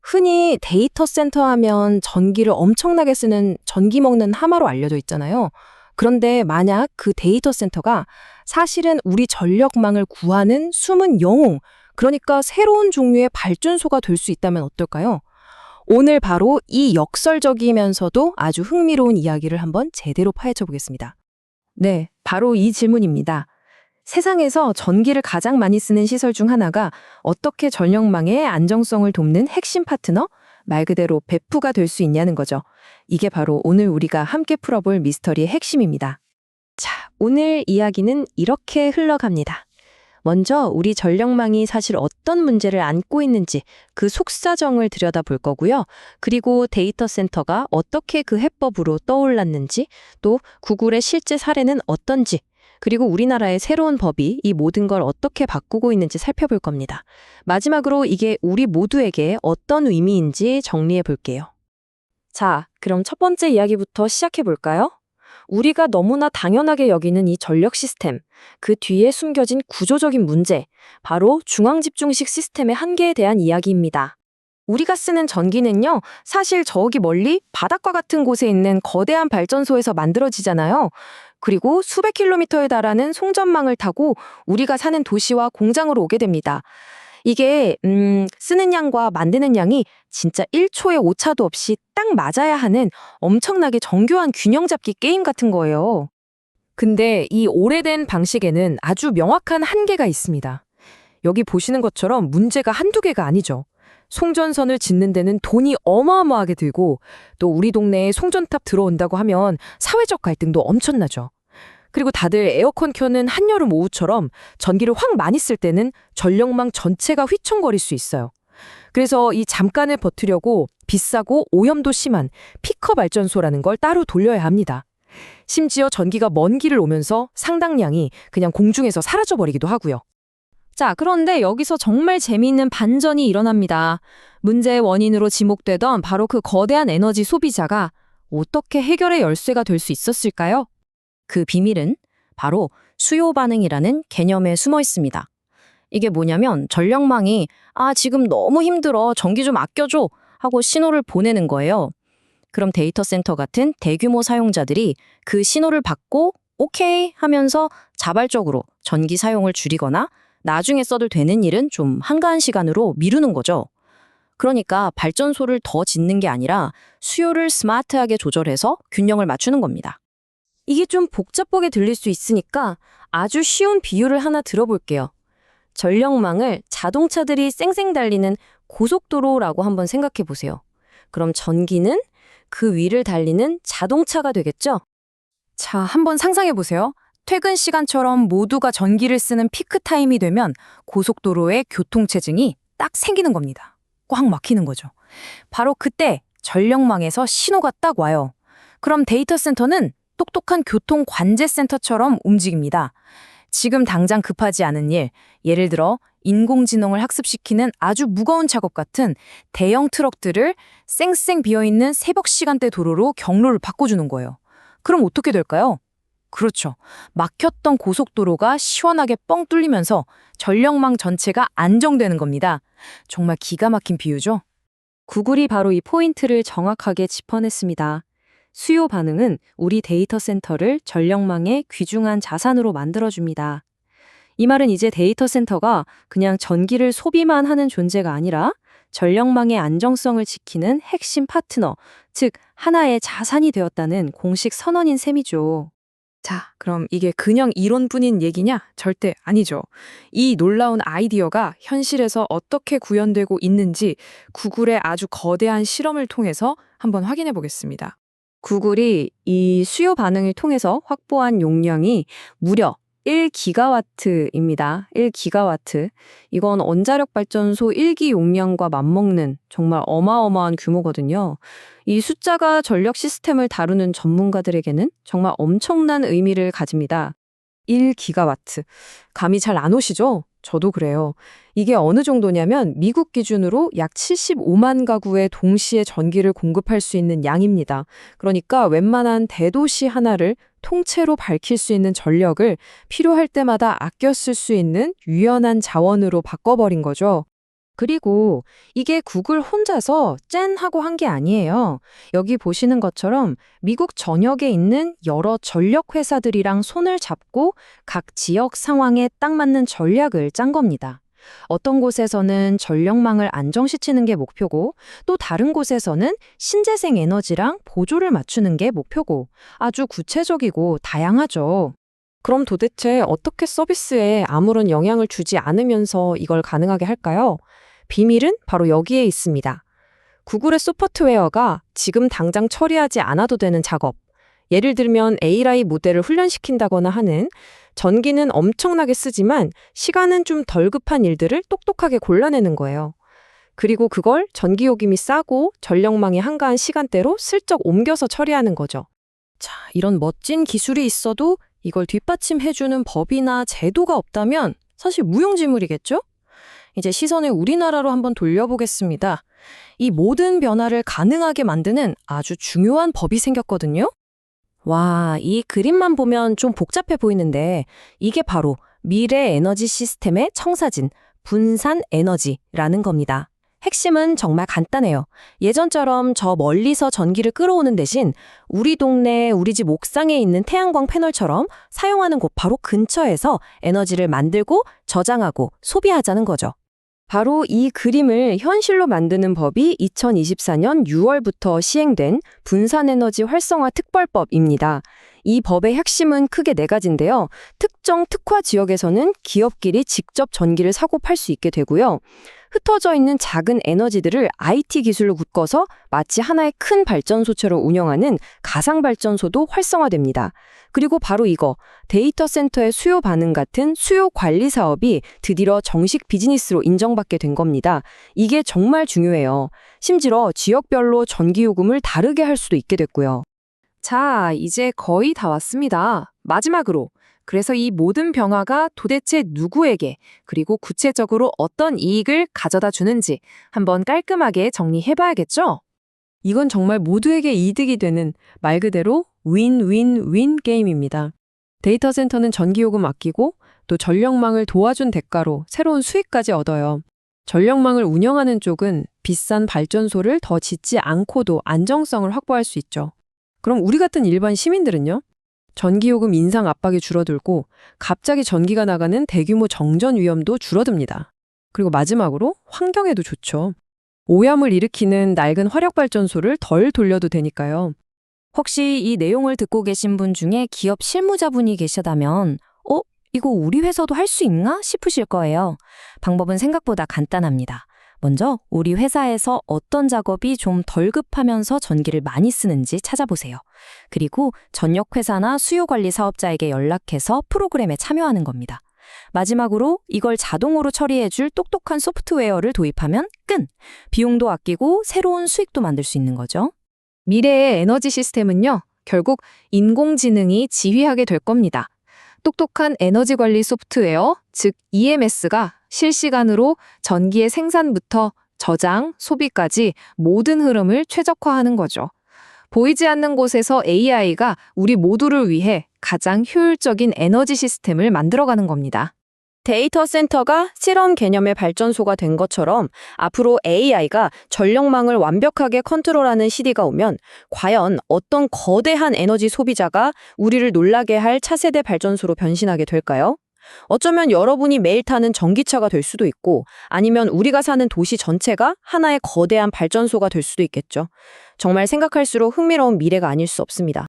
흔히 데이터 센터 하면 전기를 엄청나게 쓰는 전기 먹는 하마로 알려져 있잖아요. 그런데 만약 그 데이터 센터가 사실은 우리 전력망을 구하는 숨은 영웅, 그러니까 새로운 종류의 발전소가 될 수 있다면 어떨까요? 오늘 바로 이 역설적이면서도 아주 흥미로운 이야기를 한번 제대로 파헤쳐 보겠습니다. 네, 바로 이 질문입니다. 세상에서 전기를 가장 많이 쓰는 시설 중 하나가 어떻게 전력망의 안정성을 돕는 핵심 파트너? 말 그대로 베프가 될 수 있냐는 거죠. 이게 바로 오늘 우리가 함께 풀어볼 미스터리의 핵심입니다. 자, 오늘 이야기는 이렇게 흘러갑니다. 먼저 우리 전력망이 사실 어떤 문제를 안고 있는지 그 속사정을 들여다볼 거고요. 그리고 데이터 센터가 어떻게 그 해법으로 떠올랐는지, 또 구글의 실제 사례는 어떤지, 그리고 우리나라의 새로운 법이 이 모든 걸 어떻게 바꾸고 있는지 살펴볼 겁니다. 마지막으로 이게 우리 모두에게 어떤 의미인지 정리해 볼게요. 자, 그럼 첫 번째 이야기부터 시작해 볼까요? 우리가 너무나 당연하게 여기는 이 전력 시스템, 그 뒤에 숨겨진 구조적인 문제, 바로 중앙집중식 시스템의 한계에 대한 이야기입니다. 우리가 쓰는 전기는요, 사실 저기 멀리 바닷가 같은 곳에 있는 거대한 발전소에서 만들어지잖아요. 그리고 수백 킬로미터에 달하는 송전망을 타고 우리가 사는 도시와 공장으로 오게 됩니다. 이게 쓰는 양과 만드는 양이 진짜 1초의 오차도 없이 딱 맞아야 하는 엄청나게 정교한 균형 잡기 게임 같은 거예요. 근데 이 오래된 방식에는 아주 명확한 한계가 있습니다. 여기 보시는 것처럼 문제가 한두 개가 아니죠. 송전선을 짓는 데는 돈이 어마어마하게 들고, 또 우리 동네에 송전탑 들어온다고 하면 사회적 갈등도 엄청나죠. 그리고 다들 에어컨 켜는 한여름 오후처럼 전기를 확 많이 쓸 때는 전력망 전체가 휘청거릴 수 있어요. 그래서 이 잠깐을 버티려고 비싸고 오염도 심한 피커 발전소라는 걸 따로 돌려야 합니다. 심지어 전기가 먼 길을 오면서 상당량이 그냥 공중에서 사라져버리기도 하고요. 자, 그런데 여기서 정말 재미있는 반전이 일어납니다. 문제의 원인으로 지목되던 바로 그 거대한 에너지 소비자가 어떻게 해결의 열쇠가 될 수 있었을까요? 그 비밀은 바로 수요 반응이라는 개념에 숨어 있습니다. 이게 뭐냐면 전력망이 지금 너무 힘들어, 전기 좀 아껴줘 하고 신호를 보내는 거예요. 그럼 데이터 센터 같은 대규모 사용자들이 그 신호를 받고 오케이 하면서 자발적으로 전기 사용을 줄이거나 나중에 써도 되는 일은 좀 한가한 시간으로 미루는 거죠. 그러니까 발전소를 더 짓는 게 아니라 수요를 스마트하게 조절해서 균형을 맞추는 겁니다. 이게 좀 복잡하게 들릴 수 있으니까 아주 쉬운 비유를 하나 들어볼게요. 전력망을 자동차들이 쌩쌩 달리는 고속도로라고 한번 생각해 보세요. 그럼 전기는 그 위를 달리는 자동차가 되겠죠? 자, 한번 상상해 보세요. 퇴근 시간처럼 모두가 전기를 쓰는 피크 타임이 되면 고속도로에 교통체증이 딱 생기는 겁니다. 꽉 막히는 거죠. 바로 그때 전력망에서 신호가 딱 와요. 그럼 데이터 센터는 똑똑한 교통 관제센터처럼 움직입니다. 지금 당장 급하지 않은 일, 예를 들어 인공지능을 학습시키는 아주 무거운 작업 같은 대형 트럭들을 쌩쌩 비어있는 새벽 시간대 도로로 경로를 바꿔주는 거예요. 그럼 어떻게 될까요? 그렇죠. 막혔던 고속도로가 시원하게 뻥 뚫리면서 전력망 전체가 안정되는 겁니다. 정말 기가 막힌 비유죠? 구글이 바로 이 포인트를 정확하게 짚어냈습니다. 수요 반응은 우리 데이터 센터를 전력망의 귀중한 자산으로 만들어줍니다. 이 말은 이제 데이터 센터가 그냥 전기를 소비만 하는 존재가 아니라 전력망의 안정성을 지키는 핵심 파트너, 즉 하나의 자산이 되었다는 공식 선언인 셈이죠. 자, 그럼 이게 그냥 이론뿐인 얘기냐? 절대 아니죠. 이 놀라운 아이디어가 현실에서 어떻게 구현되고 있는지 구글의 아주 거대한 실험을 통해서 한번 확인해 보겠습니다. 구글이 이 수요 반응을 통해서 확보한 용량이 무려 1기가와트입니다. 1기가와트. 이건 원자력 발전소 1기 용량과 맞먹는 정말 어마어마한 규모거든요. 이 숫자가 전력 시스템을 다루는 전문가들에게는 정말 엄청난 의미를 가집니다. 1기가와트. 감이 잘 안 오시죠? 저도 그래요. 이게 어느 정도냐면 미국 기준으로 약 75만 가구에 동시에 전기를 공급할 수 있는 양입니다. 그러니까 웬만한 대도시 하나를 통째로 밝힐 수 있는 전력을 필요할 때마다 아껴 쓸 수 있는 유연한 자원으로 바꿔버린 거죠. 그리고 이게 구글 혼자서 짠 하고 한 게 아니에요. 여기 보시는 것처럼 미국 전역에 있는 여러 전력 회사들이랑 손을 잡고 각 지역 상황에 딱 맞는 전략을 짠 겁니다. 어떤 곳에서는 전력망을 안정시키는 게 목표고 또 다른 곳에서는 신재생 에너지랑 보조를 맞추는 게 목표고 아주 구체적이고 다양하죠. 그럼 도대체 어떻게 서비스에 아무런 영향을 주지 않으면서 이걸 가능하게 할까요? 비밀은 바로 여기에 있습니다. 구글의 소프트웨어가 지금 당장 처리하지 않아도 되는 작업, 예를 들면 AI 모델을 훈련시킨다거나 하는 전기는 엄청나게 쓰지만 시간은 좀 덜 급한 일들을 똑똑하게 골라내는 거예요. 그리고 그걸 전기요금이 싸고 전력망이 한가한 시간대로 슬쩍 옮겨서 처리하는 거죠. 자, 이런 멋진 기술이 있어도 이걸 뒷받침해주는 법이나 제도가 없다면 사실 무용지물이겠죠? 이제 시선을 우리나라로 한번 돌려보겠습니다. 이 모든 변화를 가능하게 만드는 아주 중요한 법이 생겼거든요. 와, 이 그림만 보면 좀 복잡해 보이는데 이게 바로 미래 에너지 시스템의 청사진, 분산 에너지라는 겁니다. 핵심은 정말 간단해요. 예전처럼 저 멀리서 전기를 끌어오는 대신 우리 동네, 우리 집 옥상에 있는 태양광 패널처럼 사용하는 곳 바로 근처에서 에너지를 만들고 저장하고 소비하자는 거죠. 바로 이 그림을 현실로 만드는 법이 2024년 6월부터 시행된 분산에너지 활성화 특별법입니다. 이 법의 핵심은 크게 네 가지인데요. 특정 특화 지역에서는 기업끼리 직접 전기를 사고 팔 수 있게 되고요. 흩어져 있는 작은 에너지들을 IT 기술로 묶어서 마치 하나의 큰 발전소처럼 운영하는 가상발전소도 활성화됩니다. 그리고 바로 이거, 데이터 센터의 수요 반응 같은 수요 관리 사업이 드디어 정식 비즈니스로 인정받게 된 겁니다. 이게 정말 중요해요. 심지어 지역별로 전기요금을 다르게 할 수도 있게 됐고요. 자, 이제 거의 다 왔습니다. 마지막으로. 그래서 이 모든 변화가 도대체 누구에게 그리고 구체적으로 어떤 이익을 가져다 주는지 한번 깔끔하게 정리해봐야겠죠? 이건 정말 모두에게 이득이 되는 말 그대로 윈윈윈 게임입니다. 데이터 센터는 전기요금 아끼고 또 전력망을 도와준 대가로 새로운 수익까지 얻어요. 전력망을 운영하는 쪽은 비싼 발전소를 더 짓지 않고도 안정성을 확보할 수 있죠. 그럼 우리 같은 일반 시민들은요? 전기요금 인상 압박이 줄어들고 갑자기 전기가 나가는 대규모 정전 위험도 줄어듭니다. 그리고 마지막으로 환경에도 좋죠. 오염을 일으키는 낡은 화력발전소를 덜 돌려도 되니까요. 혹시 이 내용을 듣고 계신 분 중에 기업 실무자분이 계시다면 이거 우리 회사도 할 수 있나 싶으실 거예요. 방법은 생각보다 간단합니다. 먼저 우리 회사에서 어떤 작업이 좀 덜 급하면서 전기를 많이 쓰는지 찾아보세요. 그리고 전력회사나 수요관리 사업자에게 연락해서 프로그램에 참여하는 겁니다. 마지막으로 이걸 자동으로 처리해줄 똑똑한 소프트웨어를 도입하면 끝! 비용도 아끼고 새로운 수익도 만들 수 있는 거죠. 미래의 에너지 시스템은요, 결국 인공지능이 지휘하게 될 겁니다. 똑똑한 에너지 관리 소프트웨어, 즉 EMS가 실시간으로 전기의 생산부터 저장, 소비까지 모든 흐름을 최적화하는 거죠. 보이지 않는 곳에서 AI가 우리 모두를 위해 가장 효율적인 에너지 시스템을 만들어가는 겁니다. 데이터 센터가 실험 개념의 발전소가 된 것처럼 앞으로 AI가 전력망을 완벽하게 컨트롤하는 시대가 오면 과연 어떤 거대한 에너지 소비자가 우리를 놀라게 할 차세대 발전소로 변신하게 될까요? 어쩌면 여러분이 매일 타는 전기차가 될 수도 있고 아니면 우리가 사는 도시 전체가 하나의 거대한 발전소가 될 수도 있겠죠. 정말 생각할수록 흥미로운 미래가 아닐 수 없습니다.